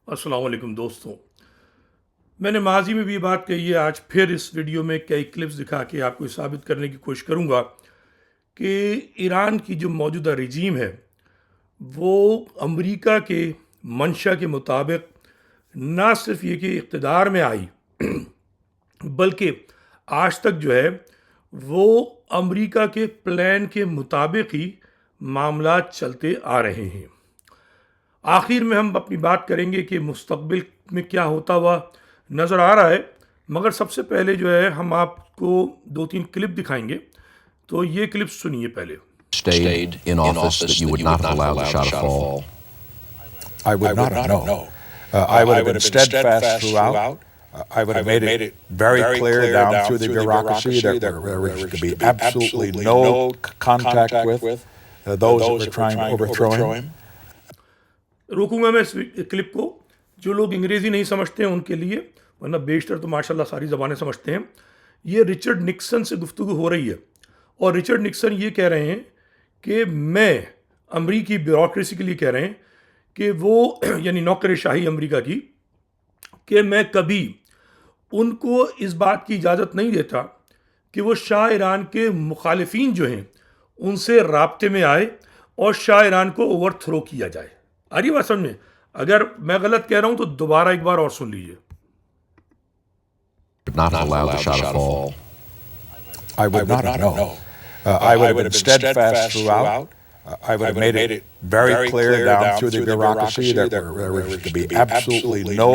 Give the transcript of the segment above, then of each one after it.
अस्सलाम वालेकुम दोस्तों। मैंने माजी में भी ये बात कही है, आज फिर इस वीडियो में कई क्लिप्स दिखा के आपको साबित करने की कोशिश करूँगा कि ईरान की जो मौजूदा रजीम है वो अमेरिका के मंशा के मुताबिक ना सिर्फ ये कि इक़्तिदार में आई बल्कि आज तक जो है वो अमेरिका के प्लान के मुताबिक ही मामलात चलते आ रहे हैं। आखिर में हम अपनी बात करेंगे कि मुस्तक़बिल में क्या होता हुआ नज़र आ रहा है, मगर सबसे पहले जो है हम आपको 2-3 क्लिप दिखाएंगे। तो ये क्लिप सुनिए पहले। Stayed in office that you would not have allowed the Shah to fall? I would not have, no. I would have been steadfast throughout. I would have made it very clear down through the bureaucracy that there was to be absolutely no contact with those that were trying to overthrow him. रोकूंगा मैं इस clip को, जो लोग अंग्रेज़ी नहीं समझते हैं उनके लिए, वरना बेशतर तो माशाल्लाह सारी ज़बानें समझते हैं। ये रिचर्ड निक्सन से गुफ्तगू हो रही है और रिचर्ड निक्सन ये कह रहे हैं कि मैं अमरीकी ब्यूरोक्रेसी के लिए कह रहे हैं कि वो यानी नौकरशाही अमरीका की, कि मैं कभी उनको इस बात की इजाज़त नहीं देता कि वो शाह ईरान के मुखालिफिन जो हैं उनसे राब्ते में आए और शाह ईरान को ओवरथ्रो किया जाए। आ रही बात समझ में? अगर मैं गलत कह रहा हूं तो दोबारा एक बार और सुन लीजिए। Would not have allowed the Shah to fall? I would not have, no. I would have been steadfast throughout. I would have made it very clear down through the bureaucracy that there was to be absolutely no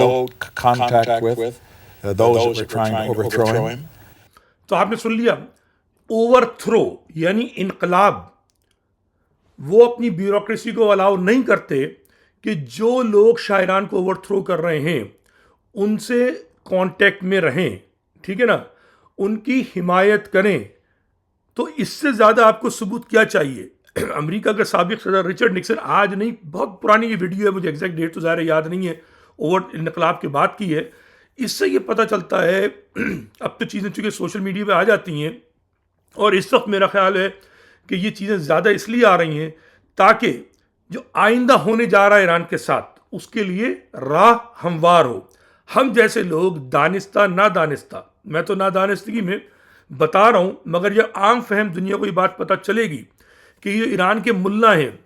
contact with those that were trying to overthrow him. तो आपने सुन लिया, overthrow यानी इनकलाब। वो अपनी bureaucracy को allow नहीं करते कि जो लोग शाह ईरान को ओवरथ्रो कर रहे हैं उनसे कांटेक्ट में रहें, ठीक है ना, उनकी हिमायत करें। तो इससे ज़्यादा आपको सबूत क्या चाहिए? अमेरिका का साबिक सदर रिचर्ड निक्सन, आज नहीं बहुत पुरानी ये वीडियो है, मुझे एग्जैक्ट डेट तो ज़ाहिर याद नहीं है, ओवर इनकलाब की बात की है। इससे ये पता चलता है अब तो चीज़ें चूँकि सोशल मीडिया पे आ जाती हैं और इस वक्त मेरा ख्याल है कि ये चीज़ें ज़्यादा इसलिए आ रही हैं ताकि जो आइंदा होने जा रहा है ईरान के साथ उसके लिए राह हमवार हो। हम जैसे लोग दानिस्ता ना दानिस्ता, मैं तो नादानिस्तगी में बता रहा हूँ, मगर यह आम फहम दुनिया को ये बात पता चलेगी कि ये ईरान के मुल्ला हैं,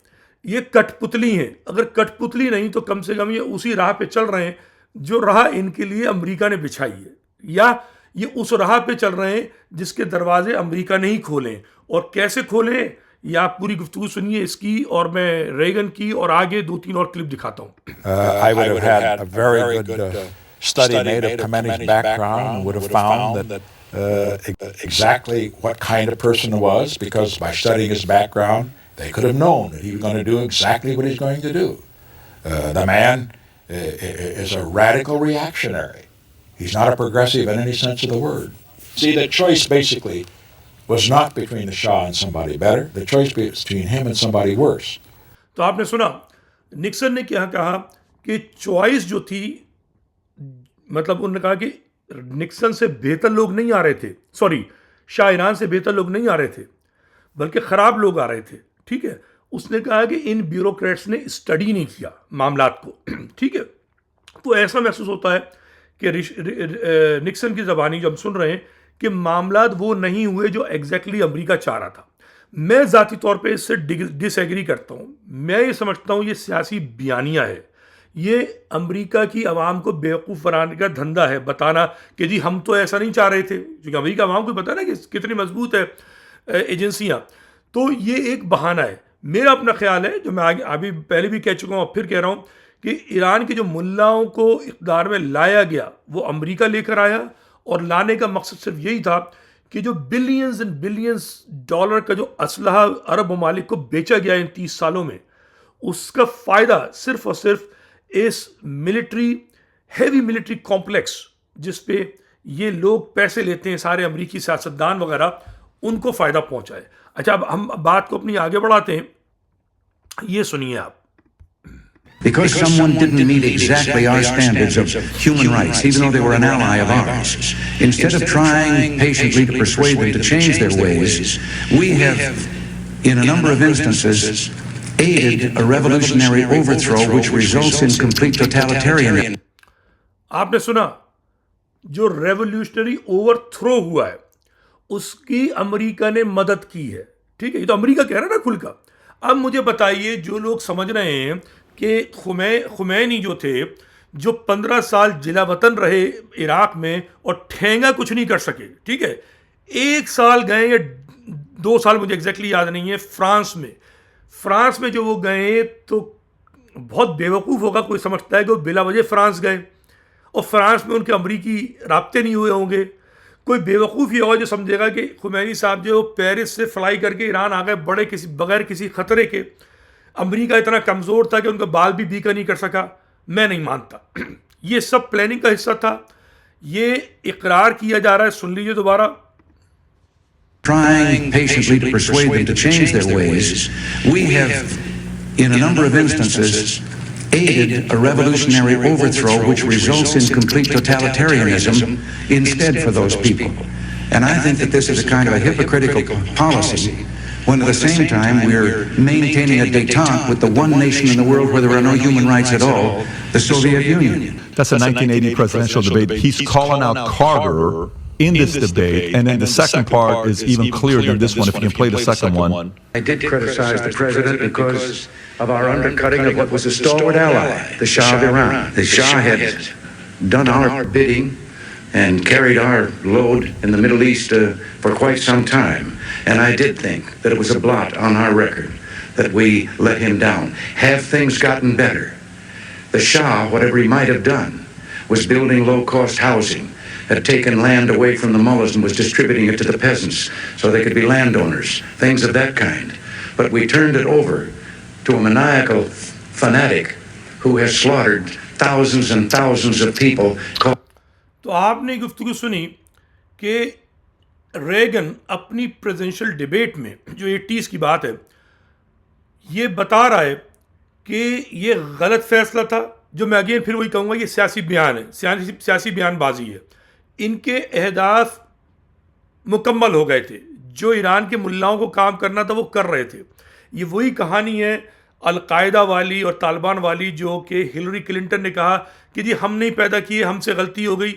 ये कठपुतली हैं। अगर कठपुतली नहीं तो कम से कम ये उसी राह पे चल रहे हैं जो राह इनके लिए अमेरिका ने बिछाई है, या ये उस राह पे चल रहे हैं जिसके दरवाजे अमेरिका ने ही खोले। और कैसे खोले ये आप पूरी गुफ्तगू सुनिए इसकी, और मैं रेगन की और आगे 2-3 और क्लिप दिखाता हूँ। I would have had a very good study made of Khamenei's background and would have found that exactly what kind of person he was, because by studying his background, they could have known that he was going to do exactly what he's going to do. The man is a radical reactionary. He's not a progressive in any sense of the word. See, the choice basically was not between the Shah and somebody better. The choice was between him and somebody worse. तो आपने सुना Nixon ने क्या कहा कि choice जो थी, मतलब उन्होंने कहा कि निक्सन से बेहतर लोग नहीं आ रहे थे, सॉरी शाह ईरान से बेहतर लोग नहीं आ रहे थे बल्कि ख़राब लोग आ रहे थे, ठीक है। उसने कहा कि इन ब्यूरोक्रेट्स ने स्टडी नहीं किया मामलात को, ठीक है। तो ऐसा महसूस होता है कि निक्सन की ज़बानी जो हम सुन रहे हैं कि मामलात वो नहीं हुए जो एग्जैक्टली अमेरिका चाह रहा था। मैं ज़ाती तौर पे इससे डिसएग्री करता हूँ। मैं ये समझता हूँ ये सियासी बयानिया है, ये अमेरिका की आवाम को बेवकूफ़ बनाने का धंधा है, बताना कि जी हम तो ऐसा नहीं चाह रहे थे, क्योंकि अमेरिका आवाम को पता ना कि कितनी मजबूत है एजेंसियाँ। तो ये एक बहाना है। मेरा अपना ख्याल है, जो मैं आगे अभी पहले भी कह चुका हूँ और फिर कह रहा हूँ, कि ईरान के जो मुल्लाओं को इक़्तिदार में लाया गया वो अमेरिका लेकर आया, और लाने का मकसद सिर्फ यही था कि जो बिलियंस एंड बिलियंस डॉलर का जो असलहा अरब ममालिक को बेचा गया इन 30 सालों में, उसका फ़ायदा सिर्फ और सिर्फ इस हैवी मिलिट्री कॉम्प्लेक्स जिस पे ये लोग पैसे लेते हैं, सारे अमरीकी सियासतदान वगैरह, उनको फ़ायदा पहुंचाए। अच्छा, अब हम बात को अपनी आगे बढ़ाते हैं। ये सुनिए आप। Because someone didn't meet exactly our standards of human rights, even though they were an ally of ours, instead of trying patiently to persuade them to change their ways, we have, in a number of instances, aided a revolutionary overthrow which results in complete totalitarianism. आपने सुना, जो revolutionary overthrow हुआ है उसकी America ने मदद की है। ठीक है, ये तो अमेरिका कह रहा है ना खुल का। अब मुझे बताइए, जो लोग समझ रहे हैं कि खुमैनी जो थे, जो 15 साल जिला वतन रहे इराक में और ठेंगा कुछ नहीं कर सके, ठीक है, 1 साल गए या 2 साल, मुझे एग्जैक्टली याद नहीं है, फ्रांस में जो वो गए, तो बहुत बेवकूफ़ होगा कोई समझता है कि वो बिला वजह फ्रांस गए और फ्रांस में उनके अमरीकी राब्ते नहीं हुए होंगे। कोई बेवकूफ़ ही होगा जो समझेगा कि खुमैनी साहब जो पेरिस से फ्लाई करके ईरान आ गए बगैर किसी खतरे के। अमेरिका इतना कमज़ोर था कि उनका बाल भी बीका नहीं कर सका। मैं नहीं मानता। ये सब प्लानिंग का हिस्सा था। ये इकरार किया जा रहा है, सुन लीजिए दोबारा। Trying patiently to persuade them to change their ways, we have, in a number of instances, aided a revolutionary overthrow which results in complete totalitarianism instead for those people. And I think that this is a kind of a hypocritical policy when at the same time we're maintaining a détente with the one nation in the world where there are no human rights at all, the Soviet Union. That's a 1980 presidential debate. He's calling out Carter in this debate, and then the second part is even clearer than this one, if you can play the second one. I did criticize the president because of our undercutting of what was a stalwart ally, the Shah of Iran. The Shah had done our bidding and carried our load in the Middle East for quite some time. And I did think that it was a blot on our record that we let him down. Have things gotten better? The Shah, whatever he might have done, was building low-cost housing, had taken land away from the mullahs and was distributing it to the peasants so they could be landowners, things of that kind. But we turned it over to a maniacal fanatic who has slaughtered thousands and thousands of people. तो आपने गुफ्तगू सुनी कि Reagan अपनी presidential debate में, जो 80s की बात है, ये बता रहा है कि ये गलत फैसला था। जो मैं अगेन फिर वही कहूँगा, ये सियासी बयान है, सियासी बयानबाजी है। इनके अहदाफ मुकम्मल हो गए थे। जो ईरान के मुल्लाओं को काम करना था वो कर रहे थे। ये वही कहानी है अलकायदा वाली और तालिबान वाली, जो कि हिलरी क्लिंटन ने कहा कि जी हम नहीं पैदा किए, हमसे गलती हो गई।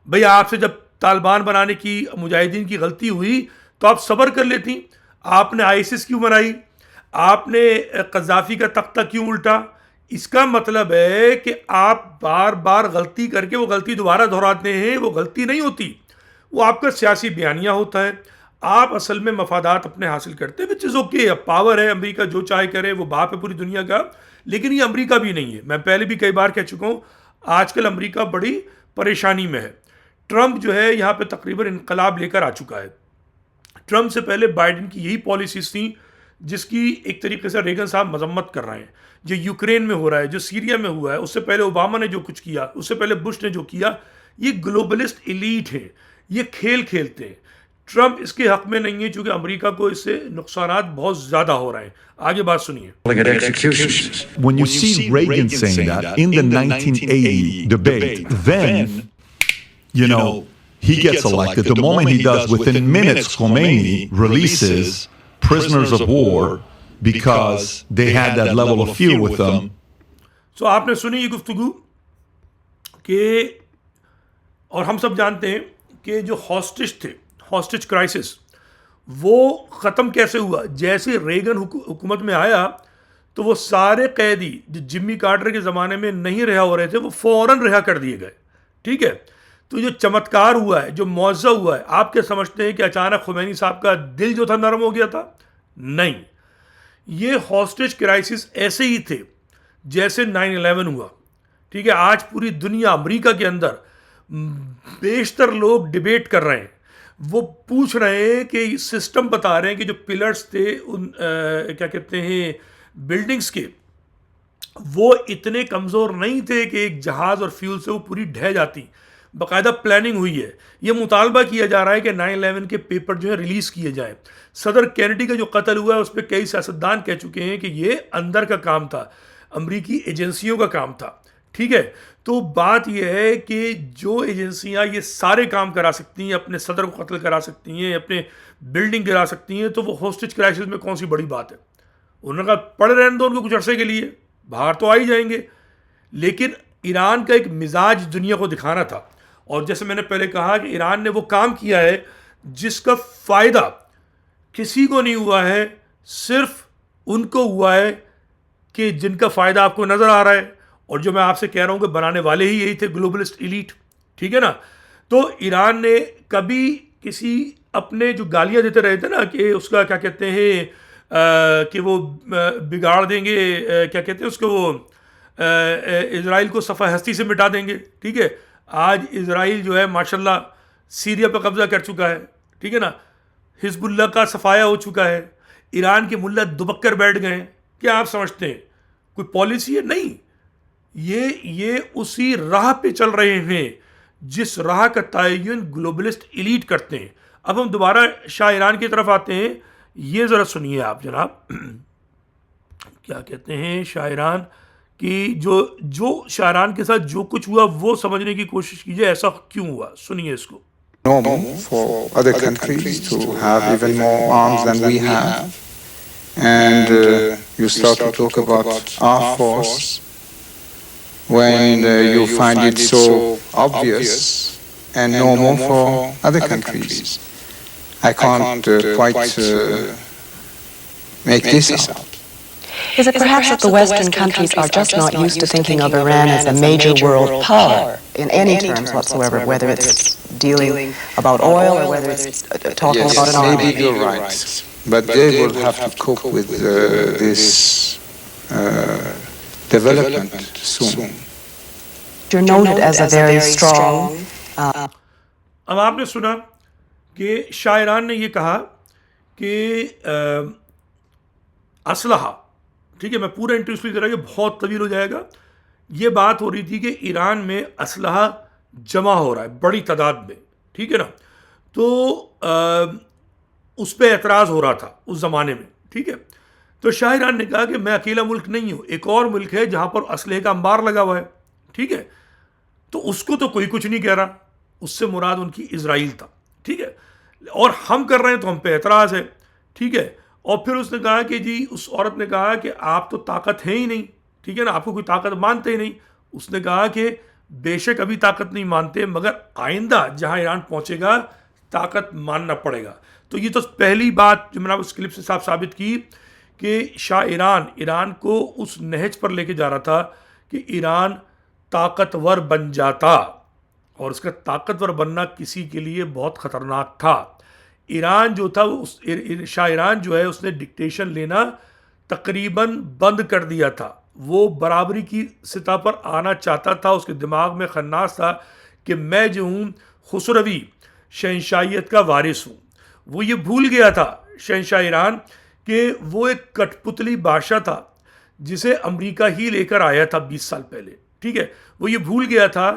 भैया, आपसे जब तालिबान बनाने की, मुजाहिदीन की गलती हुई तो आप सब्र कर लेती। आपने आईसिस क्यों बनाई? आपने कज़ाफ़ी का तख्ता क्यों उल्टा? इसका मतलब है कि आप बार बार गलती करके वो गलती दोबारा दोहराते हैं। वो गलती नहीं होती, वो आपका सियासी बयानिया होता है। आप असल में मफादात अपने हासिल करते हैं, विच इज़ ओके। अब पावर है, अमेरिका जो चाहे करे, वो बाप है पूरी दुनिया का। लेकिन ये अमेरिका भी नहीं है। मैं पहले भी कई बार कह चुका हूँ, आजकल अमेरिका बड़ी परेशानी में है। ट्रंप जो है यहाँ पे तकरीबन इनकलाब लेकर आ चुका है। ट्रंप से पहले बाइडेन की यही पॉलिसीज थी जिसकी एक तरीके से रेगन साहब मजम्मत कर रहे हैं। जो यूक्रेन में हो रहा है, जो सीरिया में हुआ है, उससे पहले ओबामा ने जो कुछ किया, उससे पहले बुश ने जो किया, ये ग्लोबलिस्ट एलीट है, ये खेल खेलते हैं। ट्रंप इसके हक में नहीं है, चूंकि अमेरिका को इससे नुकसानात बहुत ज़्यादा हो रहे हैं। आगे बात सुनिए। When you see Reagan saying that in the 1980 debate, then, you know, he gets elected. The moment he does, within minutes, Khomeini releases prisoners of war because they had that level of fear with them. So आपने सुनी ये गुफ्तगू कि, और हम सब जानते हैं कि जो हॉस्टेज थे, हॉस्टेज क्राइसिस, वो ख़त्म कैसे हुआ? जैसे रेगन हुकूमत में आया तो वो सारे कैदी जो जिम्मी कार्टर के ज़माने में नहीं रिहा हो रहे थे, वो फ़ौरन रिहा कर दिए गए। ठीक है, तो जो चमत्कार हुआ है, जो मुआज़ा हुआ है, आप क्या समझते हैं कि अचानक खुमैनी साहब का दिल जो था नरम हो गया था? नहीं, ये हॉस्टेज क्राइसिस ऐसे ही थे जैसे 9/11 हुआ। ठीक है, आज पूरी दुनिया, अमेरिका के अंदर बेशतर लोग डिबेट कर रहे हैं। वो पूछ रहे हैं कि सिस्टम बता रहे हैं कि जो पिलर्स थे उन क्या कहते हैं बिल्डिंग्स के, वो इतने कमज़ोर नहीं थे कि एक जहाज़ और फ्यूल से वो पूरी ढह जाती। बाकायदा प्लानिंग हुई है। ये मुतालबा किया जा रहा है कि 9/11 के पेपर जो है रिलीज़ किए जाएं। सदर कैनेडी का जो कत्ल हुआ है उस पर कई सियासतदान कह चुके हैं कि ये अंदर का काम था, अमरीकी एजेंसियों का काम था। ठीक है, तो बात यह है कि जो एजेंसियां ये सारे काम करा सकती हैं, अपने सदर को कत्ल करा सकती हैं, अपने बिल्डिंग गिरा सकती हैं, तो वो हॉस्टेज क्राइसिस में कौन सी बड़ी बात है? उन्होंने कहा पड़े रहने दो उनको कुछ अरसे के लिए, बाहर तो आ ही जाएंगे। लेकिन ईरान का एक मिजाज दुनिया को दिखाना था, और जैसे मैंने पहले कहा कि ईरान ने वो काम किया है जिसका फ़ायदा किसी को नहीं हुआ है, सिर्फ उनको हुआ है कि जिनका फ़ायदा आपको नज़र आ रहा है, और जो मैं आपसे कह रहा हूँ कि बनाने वाले ही यही थे, ग्लोबलिस्ट एलीट, ठीक है ना। तो ईरान ने कभी किसी अपने जो गालियाँ देते रहे थे ना कि उसका क्या कहते हैं कि वो बिगाड़ देंगे, क्या कहते हैं उसको, वो इज़राइल को सफ़ा हस्ती से मिटा देंगे, ठीक है। आज इज़राइल जो है माशाल्लाह सीरिया पर कब्ज़ा कर चुका है, ठीक है ना। हिजबुल्लाह का सफाया हो चुका है, ईरान के मुल्ला दुबक्कर बैठ गए हैं। क्या आप समझते हैं कोई पॉलिसी है? नहीं, ये उसी राह पे चल रहे हैं जिस राह का तयन ग्लोबलिस्ट एलीट करते हैं। अब हम दोबारा शाह ईरान की तरफ आते हैं, ये ज़रा सुनिए आप जनाब क्या कहते हैं शाह ईरान कि जो शाह ईरान के साथ जो कुछ हुआ वो समझने की कोशिश कीजिए, ऐसा क्यों हुआ, सुनिए इसको। Normal for other countries to have even more arms than we have, and you start to talk about our force when you find it so obvious and normal for other countries. I can't quite make this out. Is it perhaps that the Western countries are just not used to thinking of Iran as a major world power in any terms whatsoever, whether it's dealing about oil or whether it's talking Yes, about an army? maybe you're right, but they will have to cope with this development soon. You're noted as a very strong. अब आपने सुना कि Shah Iran ने ये कहा कि असलहा, ठीक है, मैं पूरा इंटरव्यू इसलिए दे रहा, ये बहुत तवील हो जाएगा। ये बात हो रही थी कि ईरान में असलहा जमा हो रहा है बड़ी तादाद में, ठीक है ना। तो उस पर एतराज़ हो रहा था उस ज़माने में, ठीक है। तो शाह ईरान ने कहा कि मैं अकेला मुल्क नहीं हूँ, एक और मुल्क है जहाँ पर असलहे का अंबार लगा हुआ है, ठीक है। तो उसको तो कोई कुछ नहीं कह रहा, उससे मुराद उनकी इज़राइल था, ठीक है। और हम कर रहे हैं तो हम पे एतराज़ है, ठीक है। और फिर उसने कहा कि जी, उस औरत ने कहा कि आप तो ताकत है ही नहीं, ठीक है ना, आपको कोई ताकत मानते ही नहीं। उसने कहा कि बेशक अभी ताकत नहीं मानते, मगर आइंदा जहां ईरान पहुंचेगा ताकत मानना पड़ेगा। तो ये तो पहली बात जो मैंने उस क्लिप से साफ साबित की कि शाह ईरान को उस नहज पर लेके जा रहा था कि ईरान ताकतवर बन जाता, और उसका ताकतवर बनना किसी के लिए बहुत ख़तरनाक था। ईरान जो था शाह ईरान जो है उसने डिक्टेशन लेना तकरीबन बंद कर दिया था। वो बराबरी की सतह पर आना चाहता था, उसके दिमाग में खन्नास था कि मैं जो हूँ खुसरवी शहंशाहियत का वारिस हूँ। वो ये भूल गया था शहंशाह ईरान कि वो एक कठपुतली बादशाह था जिसे अमेरिका ही लेकर आया था 20 साल पहले, ठीक है। वो ये भूल गया था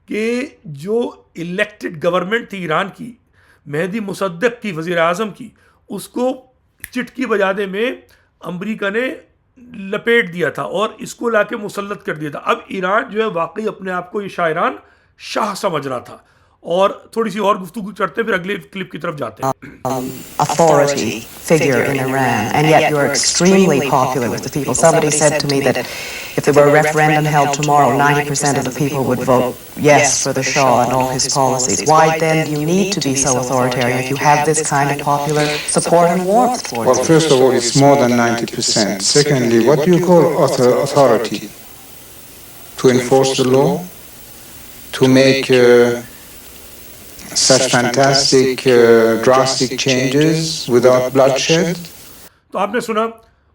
कि जो इलेक्टेड गवर्नमेंट थी ईरान की, मेहदी मुसद्दक की, वज़ीर आज़म की, उसको चिटकी बजाने में अमेरिका ने लपेट दिया था और इसको लाके मुसल्लत कर दिया था। अब ईरान जो है वाकई अपने आप को ये शाह ईरान शाह समझ रहा था। और थोड़ी सी और गुफ्तगू करते हैं, फिर अगले क्लिप की तरफ जाते हैं। Authority figure in Iran, and yet you're extremely popular with the people. Somebody said to me that if there were a referendum held tomorrow, 90% of the people would vote yes for the Shah and all his policies. Why then do you need to be so authoritarian if you have this kind of popular support and warmth for Well, it? first of all, it's more than 90%. Secondly, what do you call authority? To enforce the law? To make such fantastic, drastic changes without bloodshed? तो आपने सुना,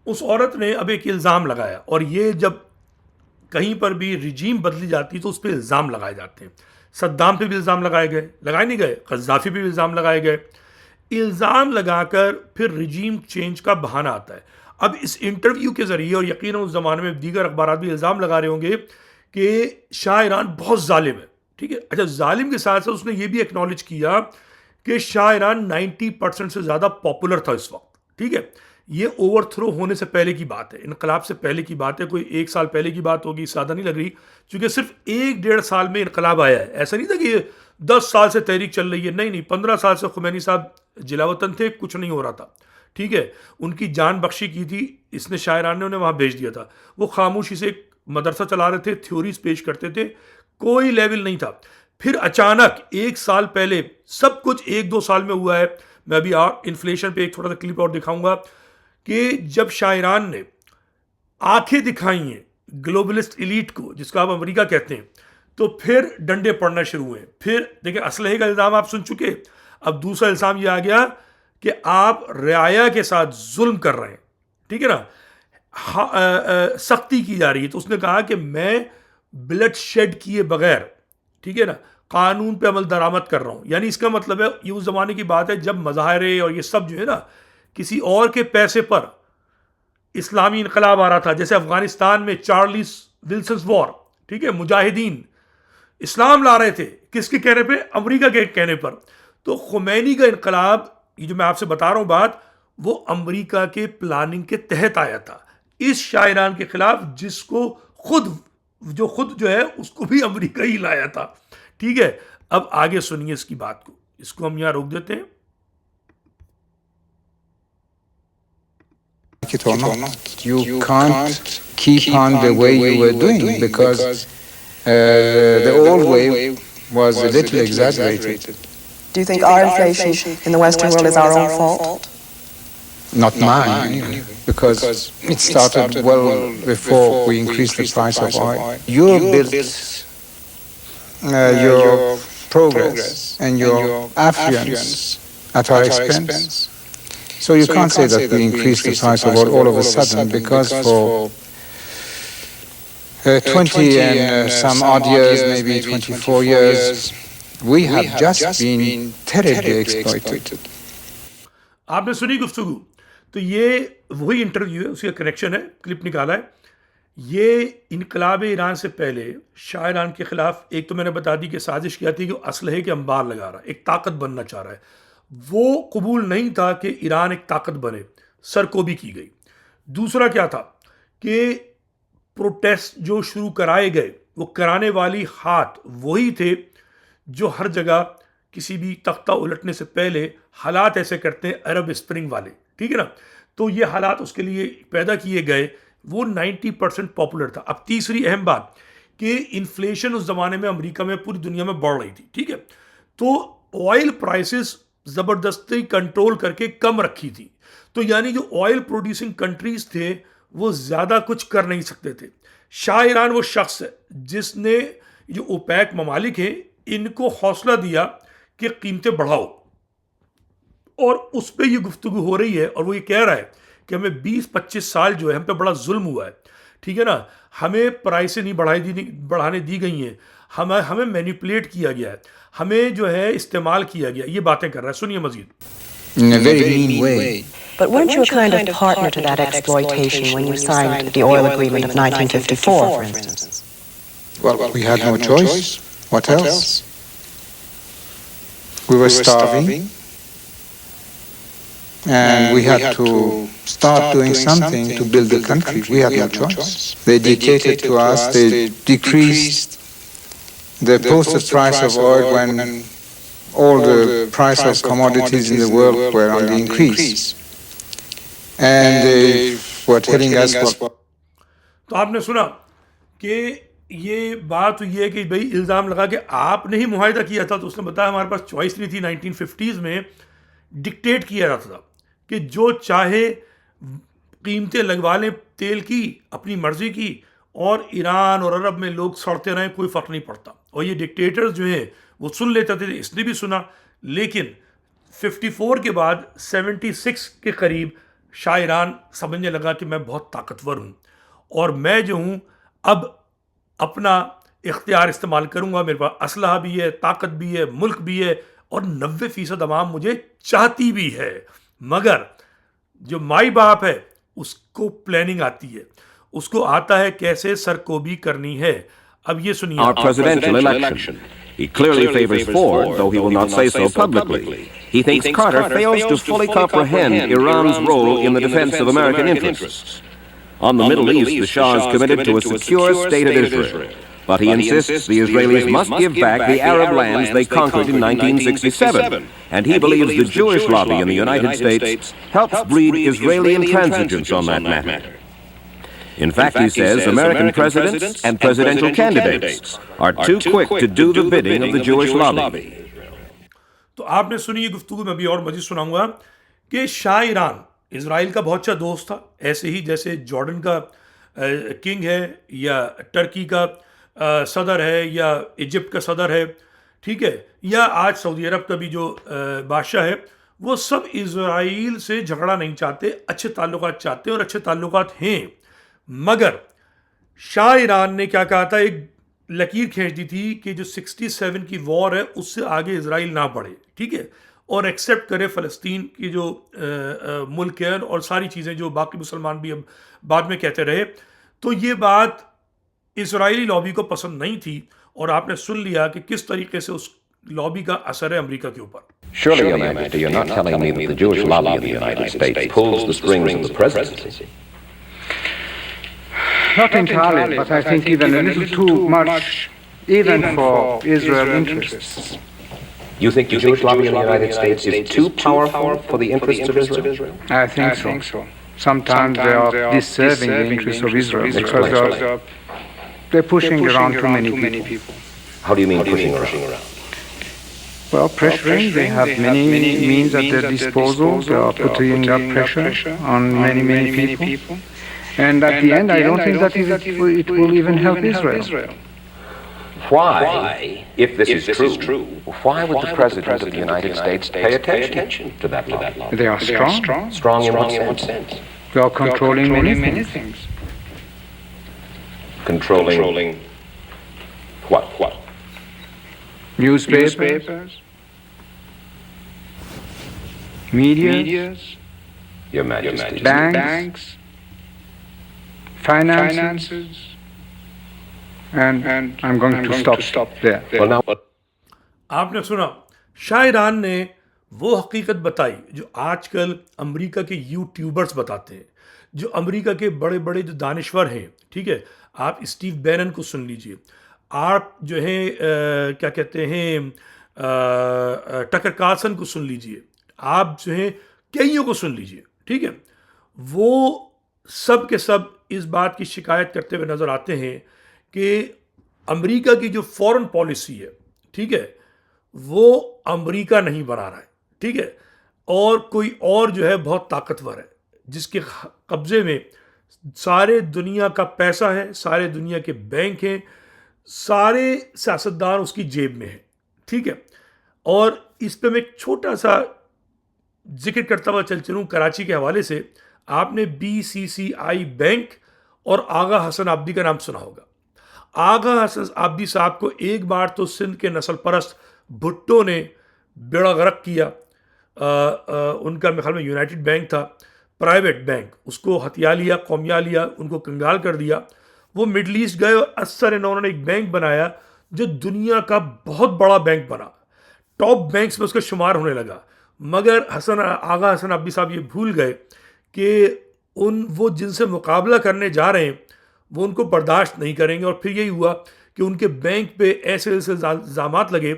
उस औरत ने अब एक इल्ज़ाम लगाया, और ये जब कहीं पर भी रिजीम बदली जाती तो उस पर इल्ज़ाम लगाए जाते हैं। सद्दाम पे भी इल्ज़ाम लगाए गए, लगाए नहीं गए, क़ज़्ज़ाफ़ी पे भी इल्ज़ाम लगाए गए। इल्ज़ाम लगाकर फिर रिजीम चेंज का बहाना आता है। अब इस इंटरव्यू के ज़रिए, और यकीनन उस ज़माने में दीगर अखबार भी इल्ज़ाम लगा रहे होंगे कि शाह ईरान बहुत जालिम है, ठीक है। अच्छा, जालिम के साथ साथ उसने ये भी एक्नॉलेज किया कि शाह ईरान 90% से ज़्यादा पॉपुलर था इस वक्त, ठीक है। ये ओवरथ्रो होने से पहले की बात है, इनकलाब से पहले की बात है, कोई 1 साल पहले की बात होगी, ज़्यादा नहीं लग रही, क्योंकि सिर्फ 1-1.5 साल में इनकलाब आया है। ऐसा नहीं था कि ये 10 साल से तहरीक चल रही है, नहीं, 15 साल से खुमैनी साहब जिलावतन थे, कुछ नहीं हो रहा था, ठीक है, उनकी जान बख्शी की थी, इसने शाह ईरान ने उन्हें वहाँ भेज दिया था। वो खामोशी से एक मदरसा चला रहे थे, थ्योरीज पेश करते थे, कोई लेवल नहीं था। फिर अचानक 1 साल पहले सब कुछ 1-2 साल में हुआ है। मैं अभी इन्फ्लेशन पे एक थोड़ा सा क्लिप और दिखाऊंगा कि जब शाह ईरान ने आंखें दिखाई हैं ग्लोबलिस्ट इलीट को, जिसको आप अमेरिका कहते हैं, तो फिर डंडे पड़ना शुरू हुए। फिर देखिए, असलहे का इल्ज़ाम आप सुन चुके, अब दूसरा इल्ज़ाम ये आ गया कि आप रियाया के साथ जुल्म कर रहे हैं, ठीक है ना, सख्ती की जा रही है। तो उसने कहा कि मैं ब्लड शेड किए बगैर, ठीक है ना, कानून पे अमल दरामद कर रहा हूं। यानी इसका मतलब है, ये उस जमाने की बात है जब मज़ाहरे और ये सब जो है ना, किसी और के पैसे पर इस्लामी इनकलाब आ रहा था, जैसे अफगानिस्तान में चार्लिस विल्सन वॉर, ठीक है, मुजाहिदीन इस्लाम ला रहे थे, किसके कहने पे? अमेरिका के कहने पर। तो खुमैनी का इनकलाब, ये जो मैं आपसे बता रहा हूं बात, वो अमेरिका के प्लानिंग के तहत आया था, इस शाह ईरान के खिलाफ, जिसको खुद जो है उसको भी अमेरिका ही लाया था, ठीक है। अब आगे सुनिए इसकी बात को, इसको हम यहां रोक देते हैं। It or not. You can't keep on the way you were doing because the old way was a little exaggerated. Do you think our inflation in the Western world is our own fault? Not mine, because it started well before we increased the price of oil. You built your progress and your affluence at our expense. So you can't say that we increased the price of oil all of a sudden, because for 20 and some odd years, maybe 24 years, we have just been terribly exploited. आपने सुनी गुफ्तगू, तो ये वही interview है, उसका connection है, clip निकाला है। ये इनकलाब ईरान से पहले शाह ईरान के खिलाफ, एक तो मैंने बता दी कि साजिश किया थी कि असलहे के अंबार लगा रहा है, एक ताकत बनना चाह रहा है। वो कबूल नहीं था कि ईरान एक ताकत बने, सरकोबी की गई। दूसरा क्या था कि प्रोटेस्ट जो शुरू कराए गए, वो कराने वाली हाथ वही थे जो हर जगह किसी भी तख्ता उलटने से पहले हालात ऐसे करते हैं, अरब स्प्रिंग वाले, ठीक है ना। तो ये हालात उसके लिए पैदा किए गए, वो 90% पॉपुलर था। अब तीसरी अहम बात कि इन्फ्लेशन उस ज़माने में अमेरिका में, पूरी दुनिया में बढ़ रही थी, ठीक है। तो ऑयल प्राइसेस ज़बरदस्ती कंट्रोल करके कम रखी थी। तो यानी जो ऑयल प्रोड्यूसिंग कंट्रीज थे वो ज़्यादा कुछ कर नहीं सकते थे। शाह ईरान वो शख्स है जिसने, जो ओपेक ममालिक हैं, इनको हौसला दिया कि कीमतें बढ़ाओ, और उस पर ये गुफ्तगू हो रही है। और वो ये कह रहा है कि हमें 20-25 साल जो है हम पे बड़ा जुल्म हुआ है, ठीक है ना, हमें प्राइसें नहीं बढ़ाने दी गई हैं, हमें मैनिपुलेट किया गया है, हमें जो है इस्तेमाल किया गया, ये बातें कर रहा है। सुनिए मजीद। In a very mean way. But weren't you a kind of partner to that exploitation when you signed the oil agreement of 1954, for instance? Well, we had no choice. What else? We were starving, and we had to start doing something to build the country. We had no choice. They dictated to us, they decreased the posted price of oil when all the price of commodities in the world were on the increase. And they were telling us what... तो आपने सुना कि ये बात हुई है कि भाई इल्ज़ाम लगा कि आपने ही मुआहिदा किया था। तो उसने बताया हमारे पास चॉइस नहीं थी। 1950s में डिक्टेट किया जाता था कि जो चाहे कीमतें लगवा लें तेल की अपनी मर्जी की, और ईरान और अरब में लोग सड़ते रहें, कोई फ़र्क नहीं पड़ता। और ये डिक्टेटर्स जो हैं वो सुन लेते थे, इसने भी सुना। लेकिन 54 के बाद 76 के करीब शाह ईरान समझने लगा कि मैं बहुत ताकतवर हूँ, और मैं जो हूँ अब अपना इख्तियार इस्तेमाल करूँगा। मेरे पास असलहा भी है, ताकत भी है, मुल्क भी है, और 90% अवाम मुझे चाहती भी है। मगर जो माई बाप है उसको प्लानिंग आती है, उसको आता है कैसे सरकोबी करनी है। अब ये सुनिए। Our presidential election. He clearly favors Ford, though he will not say so publicly. He thinks Carter fails to fully comprehend Iran's role in the defense of American interests. On the Middle East, the Shah is committed to a secure state of Israel. But he insists the Israelis must give back the Arab lands they conquered in 1967, and he believes the Jewish lobby in the United States helps breed Israeli intransigence on that matter. In fact, he says American presidents and presidential candidates are too quick to do the bidding of the Jewish lobby. तो आपने सुनी ये गुफ्तगू में भी और मजीद सुनाऊंगा कि शाह ईरान इजराइल का बहुत अच्छा दोस्त था, ऐसे ही जैसे जॉर्डन का किंग है या टर्की का सदर है या इजिप्ट का सदर है, ठीक है, या आज सऊदी अरब का भी जो बादशाह है, वो सब इजराइल से झगड़ा नहीं चाहते, अच्छे ताल्लुकात चाहते हैं और अच्छे ताल्लुकात हैं। मगर शाह ईरान ने क्या कहा था, एक लकीर खींच दी थी कि जो 67 की वॉर है उससे आगे इजराइल ना बढ़े, ठीक है, और एक्सेप्ट करे फ़लस्तीन की जो मुल्क है और सारी चीज़ें जो बाकी मुसलमान भी अब बाद में कहते रहे। तो ये बात इजरायली लॉबी को पसंद नहीं थी और आपने सुन लिया कि किस तरीके से उस लॉबी का असर है अमेरिका के ऊपर। Surely, Your Majesty, you're not telling me that the Jewish lobby of the United States pulls the strings of the presidency? Not entirely, but I think even a little too much, even for Israel interests. You think the Jewish lobby in the United States is too powerful for the interests of Israel? I think so. Sometimes they are disserving the interests of Israel because they're pushing around too many people. How do you mean pushing around? Well, pressuring, they have many means at their disposal. They are putting up pressure on many people. And at the end, I don't think that it will even help Israel. Why, if this is true, why would the President of the United States pay attention to that lobby? They are strong. Strong in what sense? They are controlling many things. Controlling what? Newspapers, media, Your Majesty. banks, finances, and I'm going to stop there. Well, now, आपने सुना, Shah Iran ने वो हकीकत बताई जो आजकल America के YouTubers बताते हैं, जो अमेरिका के बड़े बड़े जो दानिश्वर हैं, ठीक है, आप स्टीव बैनन को सुन लीजिए, आप जो हैं क्या कहते हैं टकर कार्लसन को सुन लीजिए, आप जो हैं कईयों को सुन लीजिए, ठीक है, वो सब के सब इस बात की शिकायत करते हुए नज़र आते हैं कि अमेरिका की जो फॉरेन पॉलिसी है, ठीक है, वो अमेरिका नहीं बना रहा है, ठीक है, और कोई और जो है बहुत ताकतवर है जिसके कब्ज़े में सारे दुनिया का पैसा है, सारे दुनिया के बैंक हैं, सारे सियासतदान उसकी जेब में है, ठीक है। और इस पे मैं एक छोटा सा जिक्र करता हुआ चलूँ कराची के हवाले से, आपने BCCI बैंक और आगा हसन आब्दी का नाम सुना होगा। आगा हसन आब्दी साहब को एक बार तो सिंध के नस्ल परस्त भुट्टो ने बेड़ा गर्क किया, उनका मेरे ख्याल में यूनाइटेड बैंक था, प्राइवेट बैंक, उसको हथिया लिया, कौमिया लिया, उनको कंगाल कर दिया। वो मिडल ईस्ट गए और असर इन्होंने एक बैंक बनाया जो दुनिया का बहुत बड़ा बैंक बना, टॉप बैंक्स में उसका शुमार होने लगा। मगर आगा हसन आब्दी साहब ये भूल गए कि वो जिनसे मुकाबला करने जा रहे हैं वो उनको बर्दाश्त नहीं करेंगे, और फिर यही हुआ कि उनके बैंक पे ऐसे इल्ज़ामात लगे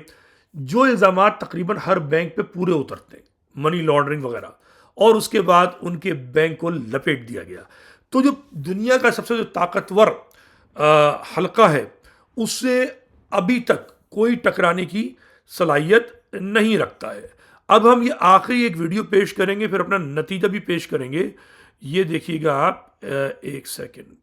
जो इल्ज़ामात तकरीबन हर बैंक पे पूरे उतरते हैं, मनी लॉन्ड्रिंग वगैरह, और उसके बाद उनके बैंक को लपेट दिया गया। तो जो दुनिया का सबसे जो ताकतवर हल्का है उससे अभी तक कोई टकराने की सलाहियत नहीं रखता है। अब हम ये आखिरी एक वीडियो पेश करेंगे, फिर अपना नतीजा भी पेश करेंगे। ये देखिएगा आप, एक सेकंड,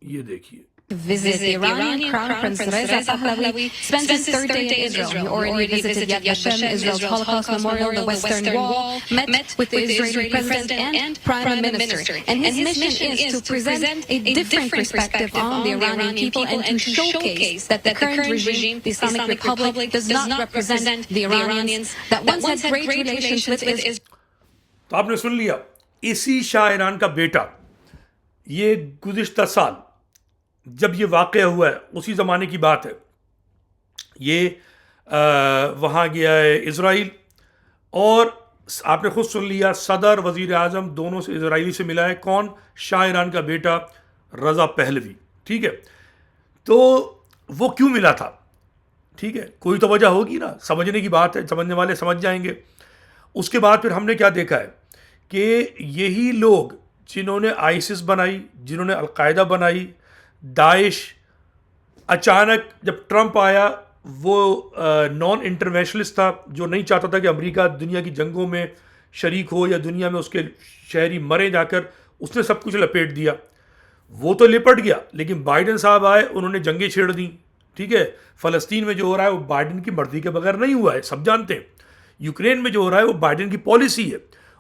ये देखिए। Visit the Iranian Crown Prince Reza Pahlavi spends his third day in Israel. He already visited Yad Vashem, Israel's Holocaust Memorial, the Western Wall, met with the Israeli President and Prime Minister. And his mission is to present a different perspective on the Iranian people and to showcase that the current regime, the Islamic Republic, does not represent the Iranians that once had great relations with Israel. तो आपने सुन लिया, इसी Shah Iran का बेटा, ये गुज़िश्ता साल जब ये वाक़या हुआ है उसी ज़माने की बात है, ये वहाँ गया है इज़राइल, और आपने खुद सुन लिया सदर वज़ीर आज़म दोनों से इज़राइली से मिला है। कौन? शाह ईरान का बेटा रज़ा पहलवी, ठीक है। तो वो क्यों मिला था, ठीक है, कोई तो वजह होगी ना, समझने की बात है, समझने वाले समझ जाएंगे। उसके बाद फिर हमने क्या देखा है कि यही लोग जिन्होंने आईसिस बनाई, जिन्होंने अलकायदा बनाई, दाइश, अचानक जब ट्रंप आया वो नॉन इंटरवेंशनलिस्ट था, जो नहीं चाहता था कि अमेरिका दुनिया की जंगों में शरीक हो या दुनिया में उसके शहरी मरे जाकर, उसने सब कुछ लपेट दिया। वो तो लिपट गया, लेकिन बाइडेन साहब आए, उन्होंने जंगें छेड़ दी, ठीक है। फ़लस्तीन में जो हो रहा है वो बाइडेन की मर्जी के बगैर नहीं हुआ है, सब जानते हैं। यूक्रेन में जो हो रहा है वो बाइडेन की पॉलिसी है।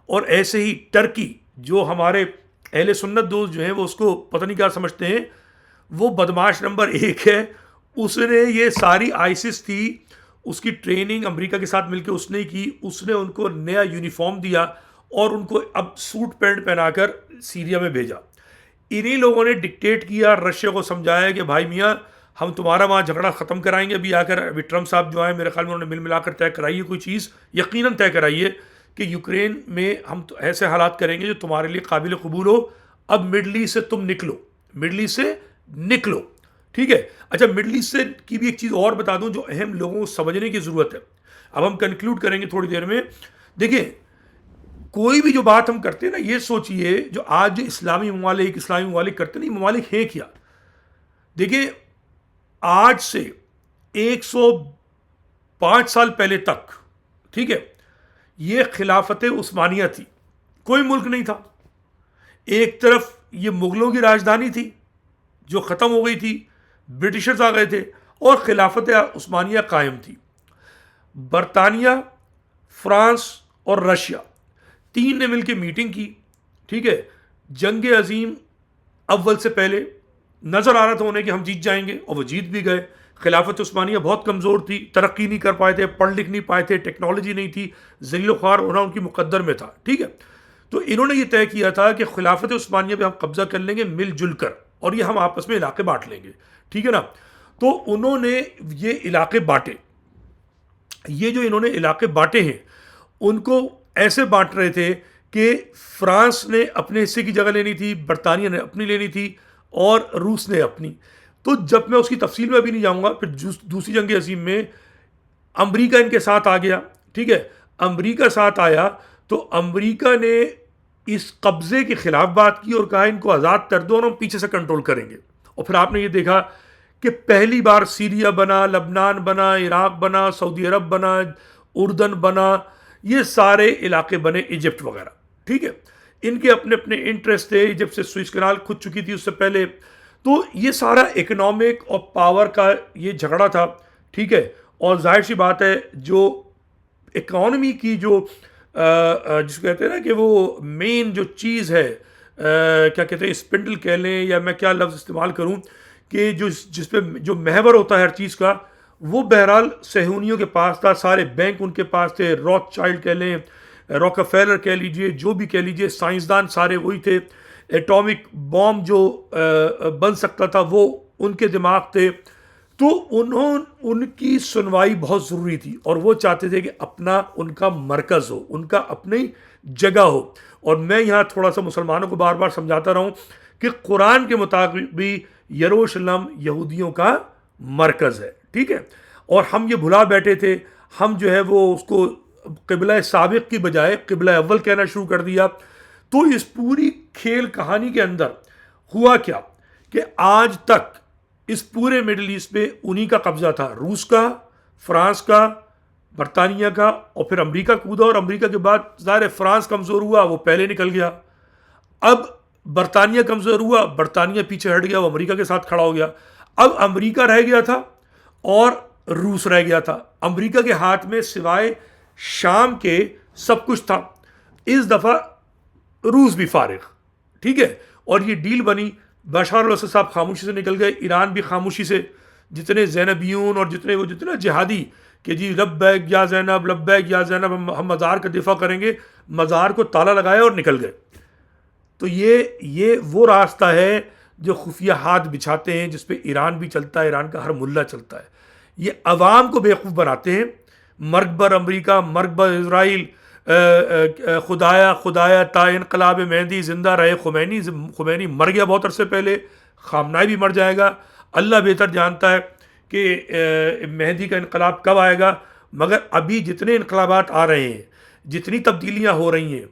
और ऐसे ही टर्की, जो हमारे अहले सुन्नत दोस्त जो हैं वो उसको पता नहीं क्या समझते हैं, वो बदमाश नंबर 1 है। उसने ये सारी आईसिस थी, उसकी ट्रेनिंग अमेरिका के साथ मिलकर उसने की, उसने उनको नया यूनिफॉर्म दिया और उनको अब सूट पैंट पहनाकर सीरिया में भेजा। इन्हीं लोगों ने डिक्टेट किया, रशिया को समझाया कि भाई मियाँ हम तुम्हारा वहाँ झगड़ा ख़त्म कराएंगे। अभी आकर अभी ट्रंप साहब जो आए, मेरे ख्याल में उन्होंने मिल मिलाकर तय कराई है कोई चीज़, यकीनन तय कराई है कि यूक्रेन में हम तो ऐसे हालात करेंगे जो तुम्हारे लिए काबिल कबूल हो। अब मिडल ईस्ट से तुम निकलो, मिडल ईस्ट से निकलो, ठीक है। अच्छा, मिडल ईस्ट से की भी एक चीज़ और बता दूं जो अहम लोगों को समझने की ज़रूरत है। अब हम कंक्लूड करेंगे थोड़ी देर में। देखिए, कोई भी जो बात हम करते हैं ना, ये सोचिए जो आज जो इस्लामी ममालिक करते नहीं, ममालिक हैं क्या? देखिए, आज से 105 साल पहले तक, ठीक है, ये खिलाफत उस्मानिया थी, कोई मुल्क नहीं था। एक तरफ ये मुगलों की राजधानी थी जो ख़त्म हो गई थी, ब्रिटिशर्स आ गए थे, और खिलाफत उस्मानिया कायम थी। बरतानिया, फ्रांस और रशिया, तीन ने मिलकर मीटिंग की, ठीक है। जंग अजीम अव्वल से पहले नज़र आ रहा था उन्हें कि हम जीत जाएंगे, और वो जीत भी गए। खिलाफत उस्मानिया बहुत कमज़ोर थी, तरक्की नहीं कर पाए थे, पढ़ लिख नहीं पाए थे, टेक्नोलॉजी नहीं थी, ज़िल्ल ख्वार होना उनकी मुकद्दर में था, ठीक है। तो इन्होंने ये तय किया था कि खिलाफत उस्मानिया पे हम कब्जा कर लेंगे मिलजुल कर, और ये हम आपस में इलाके बांट लेंगे, ठीक है ना। तो उन्होंने ये इलाके बांटे। ये जो इन्होंने इलाके बांटे हैं उनको ऐसे बांट रहे थे कि फ्रांस ने अपने हिस्से की जगह लेनी थी, बरतानिया ने अपनी लेनी थी, और रूस ने अपनी। तो जब मैं उसकी तफसील में अभी नहीं जाऊंगा, फिर दूसरी जंग अजीम में अमेरिका इनके साथ आ गया, ठीक है। अमेरिका साथ आया तो अमेरिका ने इस कब्जे के खिलाफ बात की और कहा इनको आज़ाद कर दो और हम पीछे से कंट्रोल करेंगे। और फिर आपने ये देखा कि पहली बार सीरिया बना, लबनान बना, इराक बना, सऊदी अरब बना, उर्दन बना, ये सारे इलाके बने, इजिप्ट वगैरह, ठीक है। इनके अपने अपने इंटरेस्ट थे। इजिप्ट से सुएज कनाल खुद चुकी थी उससे पहले। तो ये सारा इकोनॉमिक और पावर का ये झगड़ा था, ठीक है। और जाहिर सी बात है जो इकॉनमी की जो जिसको कहते हैं ना कि वो मेन जो चीज़ है, क्या कहते हैं, स्पिंडल कह लें या मैं क्या लफ्ज़ इस्तेमाल करूं, कि जो जिस पे जो महवर होता है हर चीज़ का, वो बहरहाल सहूनियों के पास था। सारे बैंक उनके पास थे, रॉथस्चाइल्ड कह लें, रॉकफेलर कह लीजिए, जो भी कह लीजिए, साइंसदान सारे वही थे। एटॉमिक बॉम्ब जो बन सकता था वो उनके दिमाग थे। तो उनकी सुनवाई बहुत ज़रूरी थी, और वो चाहते थे कि अपना उनका मरकज़ हो, उनका अपनी जगह हो। और मैं यहाँ थोड़ा सा मुसलमानों को बार बार समझाता रहा हूँ कि कुरान के मुताबिक भी यरूशलेम यहूदियों का मरकज़ है, ठीक है। और हम ये भुला बैठे थे, हम जो है वो उसको क़िबला साबिक़ की बजाय क़िबला अव्वल कहना शुरू कर दिया। तो इस पूरी खेल कहानी के अंदर हुआ क्या कि आज तक इस पूरे मिडिल ईस्ट पे उन्हीं का कब्जा था, रूस का, फ्रांस का, बरतानिया का, और फिर अमेरिका कूदा। और अमेरिका के बाद ज़ाहिर है फ्रांस कमज़ोर हुआ, वो पहले निकल गया। अब बरतानिया कमज़ोर हुआ, बरतानिया पीछे हट गया, वो अमेरिका के साथ खड़ा हो गया। अब अमेरिका रह गया था और रूस रह गया था। अमेरिका के हाथ में सिवाय शाम के सब कुछ था। इस दफ़ा रूस भी फारिग, ठीक है। और ये डील बनी। बशर अल असद साहब खामोशी से निकल गए, ईरान भी खामोशी से। जितने ज़ैनबियून और जितने जिहादी कि जी लब्बैक या ज़ैनब, लब्बैक या ज़ैनब, हम मज़ार का दिफा करेंगे, मज़ार को ताला लगाया और निकल गए। तो ये वो रास्ता है जो खुफिया हाथ बिछाते हैं, जिस पे ईरान भी चलता है, ईरान का हर मुल्ला चलता है। ये अवाम को बेवकूफ़ बनाते हैं। मरकबर अमरीका, मरकबर इसराइल, खुदाया खुदाया ता इनकलाब मेहंदी, जिंदा रहे खुमैनी। खुमैनी मर गया बहुत अरसे पहले, खामनाई भी मर जाएगा। अल्लाह बेहतर जानता है कि मेहदी का इनकलाब कब आएगा, मगर अभी जितने इनकलाबात आ रहे हैं, जितनी तब्दीलियां हो रही हैं,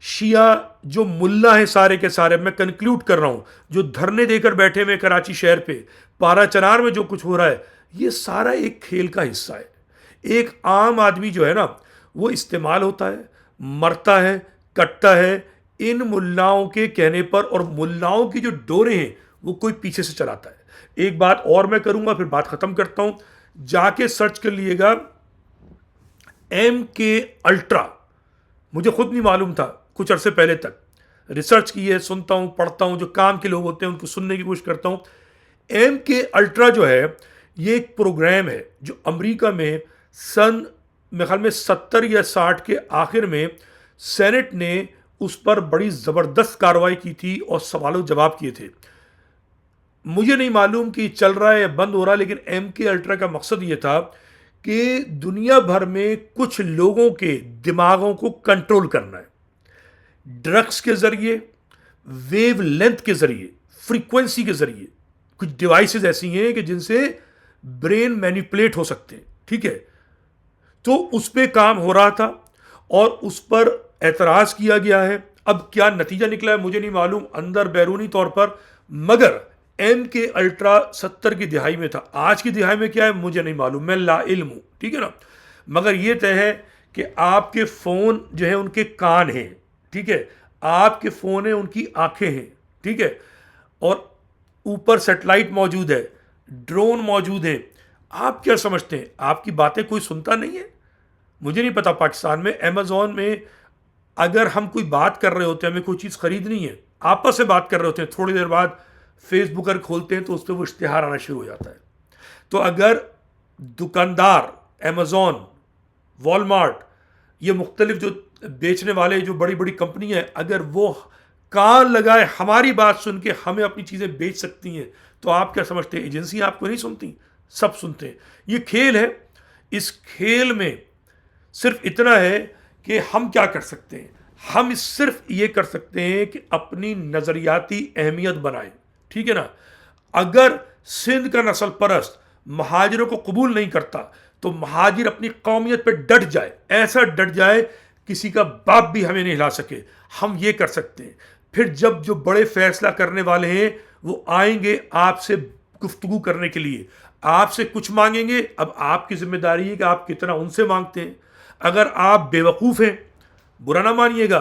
शिया जो मुल्ला हैं सारे के सारे, मैं कंक्लूड कर रहा हूँ, जो धरने देकर बैठे हुए कराची शहर पे, पारा चनार में जो कुछ हो रहा है, ये सारा एक खेल का हिस्सा है। एक आम आदमी जो है ना, वो इस्तेमाल होता है, मरता है, कटता है इन मुल्लाओं के कहने पर, और मुल्लाओं की जो डोरे हैं वो कोई पीछे से चलाता है। एक बात और मैं करूंगा, फिर बात खत्म करता हूं, जाके सर्च कर लिएगा MK अल्ट्रा। मुझे खुद नहीं मालूम था कुछ अरसे पहले तक, रिसर्च की है, सुनता हूं, पढ़ता हूं, जो काम के लोग होते हैं उनको सुनने की कोशिश करता हूं। MK अल्ट्रा जो है, ये एक प्रोग्राम है जो अमेरिका में सन मेरे ख्याल में 70 या 60 के आखिर में सेनेट ने उस पर बड़ी ज़बरदस्त कार्रवाई की थी और सवालों जवाब किए थे। मुझे नहीं मालूम कि चल रहा है या बंद हो रहा है, लेकिन MK अल्ट्रा का मकसद ये था कि दुनिया भर में कुछ लोगों के दिमागों को कंट्रोल करना है, ड्रग्स के ज़रिए, वेव लेंथ के ज़रिए, फ्रीक्वेंसी के ज़रिए। कुछ डिवाइसेस ऐसी हैं कि जिनसे ब्रेन मैनिपुलेट हो सकते हैं, ठीक है। तो उस पर काम हो रहा था और उस पर एतराज़ किया गया है। अब क्या नतीजा निकला है मुझे नहीं मालूम अंदर बैरूनी तौर पर, मगर MK अल्ट्रा 70 की दिहाई में था। आज की दिहाई में क्या है मुझे नहीं मालूम, मैं लाइल्म हूँ, ठीक है ना। मगर ये तय है कि आपके फ़ोन जो है उनके कान हैं, ठीक है, आपके फ़ोन है उनकी आंखें हैं, ठीक है, और ऊपर सैटेलाइट मौजूद है, ड्रोन मौजूद है। आप क्या समझते हैं आपकी बातें कोई सुनता नहीं है? मुझे नहीं पता। पाकिस्तान में अमेज़ॉन में अगर हम कोई बात कर रहे होते हैं, हमें कोई चीज़ खरीदनी है, आपस में बात कर रहे होते हैं, थोड़ी देर बाद फेसबुक अगर खोलते हैं तो उस पर वो इश्तिहार आना शुरू हो जाता है। तो अगर दुकानदार अमेज़ॉन, वॉलमार्ट, ये मुख्तलिफ जो बेचने वाले जो बड़ी बड़ी कंपनी है, अगर वो कान लगाए हमारी बात सुन के हमें अपनी चीज़ें बेच सकती हैं, तो आप क्या समझते हैं एजेंसी आपको नहीं सुनती? सब सुनते हैं। ये खेल है। इस खेल में सिर्फ इतना है कि हम क्या कर सकते हैं, हम सिर्फ ये कर सकते हैं कि अपनी नज़रियाती अहमियत बनाएं, ठीक है ना। अगर सिंध का नस्ल परस्त महाजिरों को कबूल नहीं करता तो महाजिर अपनी कौमियत पे डट जाए, ऐसा डट जाए किसी का बाप भी हमें नहीं हिला सके। हम ये कर सकते हैं। फिर जब जो बड़े फैसला करने वाले हैं वो आएंगे आपसे गुफ्तगू करने के लिए, आपसे कुछ मांगेंगे। अब आपकी जिम्मेदारी है कि आप कितना उनसे मांगते हैं। अगर आप बेवकूफ़ हैं, बुरा ना मानिएगा,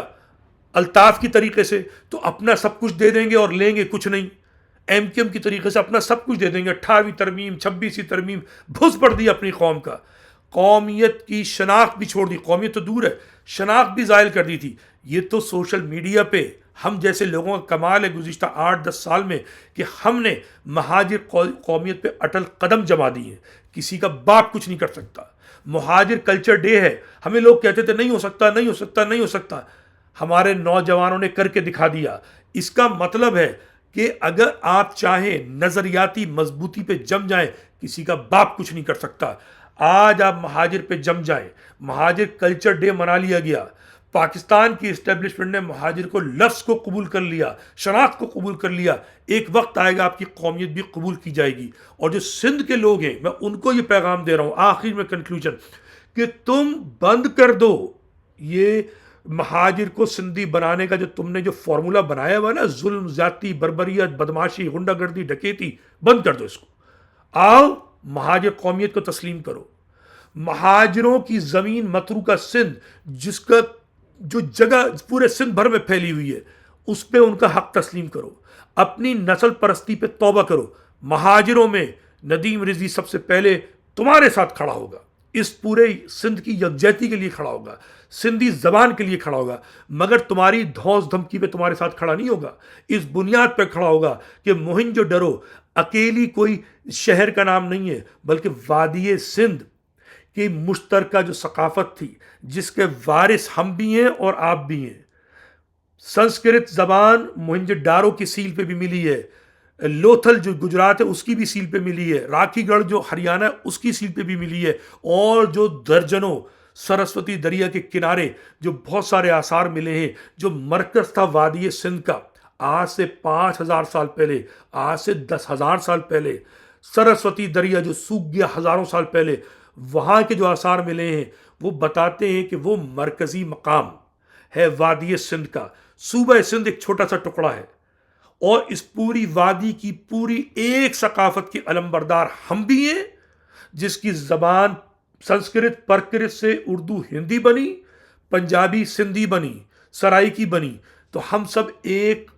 अल्ताफ़ की तरीके से, तो अपना सब कुछ दे देंगे और लेंगे कुछ नहीं। MKM की तरीके से अपना सब कुछ दे देंगे। 18वीं तरमीम, 26वीं तरमीम, भुस पड़ दी अपनी कौम का। कौमियत की शनाख्त भी छोड़ दी, कौमियत तो दूर है, शनाख्त भी ज़ायल कर दी थी। ये तो सोशल मीडिया पे हम जैसे लोगों का कमाल है गुज़िश्ता 8-10 साल में कि हमने महाजिर कौमियत पे अटल कदम जमा दी है। किसी का बाप कुछ नहीं कर सकता। महाजिर कल्चर डे है, हमें लोग कहते थे नहीं हो सकता, नहीं हो सकता, नहीं हो सकता। हमारे नौजवानों ने करके दिखा दिया। इसका मतलब है कि अगर आप चाहें नज़रियाती मजबूती पे जम जाएं, किसी का बाप कुछ नहीं कर सकता। आज आप महाजिर पे जम जाएं। महाजिर कल्चर डे मना लिया गया। पाकिस्तान की इस्टेब्लिशमेंट ने महाजिर को लफ्ज़ को कबूल कर लिया, शनाख्त को कबूल कर लिया। एक वक्त आएगा आपकी कौमियत भी कबूल की जाएगी। और जो सिंध के लोग हैं, मैं उनको ये पैगाम दे रहा हूँ आखिर में कंक्लूजन, कि तुम बंद कर दो ये महाजिर को सिंधी बनाने का जो तुमने जो फार्मूला बनाया हुआ ना, जुल्म, ज्यादती, बर्बरियत, बदमाशी, गुंडागर्दी, डकैती, बंद कर दो इसको। आओ महाजिर कौमियत को तस्लीम करो। महाजिरों की ज़मीन मतरूका सिंध, जिसका जो जगह पूरे सिंध भर में फैली हुई है, उस पर उनका हक तस्लीम करो। अपनी नस्ल परस्ती पे तौबा करो। महाजिरों में नदीम रिजवी सबसे पहले तुम्हारे साथ खड़ा होगा, इस पूरे सिंध की यकजहती के लिए खड़ा होगा, सिंधी ज़बान के लिए खड़ा होगा, मगर तुम्हारी धौंस धमकी पे तुम्हारे साथ खड़ा नहीं होगा। इस बुनियाद पर खड़ा होगा कि मोहिंजोदड़ो अकेली कोई शहर का नाम नहीं है, बल्कि वादी सिंध की मुश्तरका जो सकाफत थी, जिसके वारिस हम भी हैं और आप भी हैं। संस्कृत ज़बान मोहिंजोदारो की सील पे भी मिली है, लोथल जो गुजरात है उसकी भी सील पे मिली है, राखीगढ़ जो हरियाणा है उसकी सील पे भी मिली है, और जो दर्जनों सरस्वती दरिया के किनारे जो बहुत सारे आसार मिले हैं। जो मरकज़ था वादी सिंध का, आज से 5000 साल पहले, आज से 10,000 साल पहले सरस्वती दरिया जो सूख गया हज़ारों साल पहले, वहाँ के जो आसार मिले हैं वो बताते हैं कि वो मरकज़ी मकाम है वादी सिंध का। सूबा सिंध एक छोटा सा टुकड़ा है और इस पूरी वादी की पूरी एक सकाफत के अलमबरदार हम भी हैं, जिसकी ज़बान संस्कृत प्रकृत से उर्दू हिंदी बनी, पंजाबी सिंधी बनी, सराइकी बनी। तो हम सब एक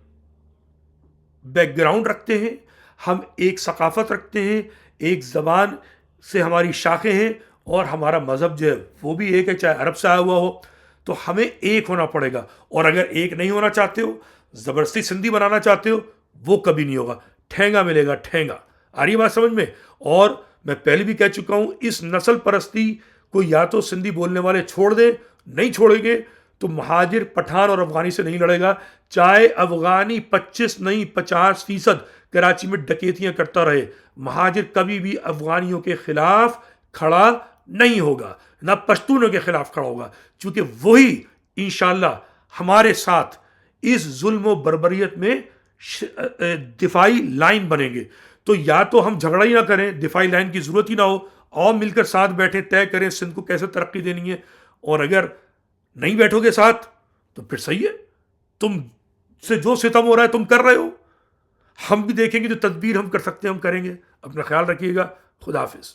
बैकग्राउंड रखते हैं, हम एक सकाफत रखते हैं, एक ज़बान से हमारी शाखें हैं और हमारा मज़हब जो है वो भी एक है, चाहे अरब से आया हुआ हो। तो हमें एक होना पड़ेगा, और अगर एक नहीं होना चाहते हो, ज़बरदस्ती सिंधी बनाना चाहते हो, वो कभी नहीं होगा। ठेंगा मिलेगा, ठेंगा। आ रही है बात समझ में? और मैं पहले भी कह चुका हूँ, इस नस्ल परस्ती को या तो सिंधी बोलने वाले छोड़ दें, नहीं छोड़ेंगे तो महाजिर पठान और अफगानी से नहीं लड़ेगा, चाहे अफगानी 25 नहीं 50% कराची में डकैतियां करता रहे, महाजिर कभी भी अफगानियों के खिलाफ खड़ा नहीं होगा, ना पश्तूनों के खिलाफ खड़ा होगा, क्योंकि वही इंशाअल्लाह हमारे साथ इस जुल्म व बर्बरियत में दिफाई लाइन बनेंगे। तो या तो हम झगड़ा ही ना करें, दिफाई लाइन की ज़रूरत ही ना हो, और मिलकर साथ बैठे तय करें सिंध को कैसे तरक्की देनी है। और अगर नहीं बैठोगे साथ तो फिर सही है, तुम से जो सितम हो रहा है तुम कर रहे हो, हम भी देखेंगे जो तदबीर हम कर सकते हैं हम करेंगे। अपना ख्याल रखिएगा। खुदा हाफिज़।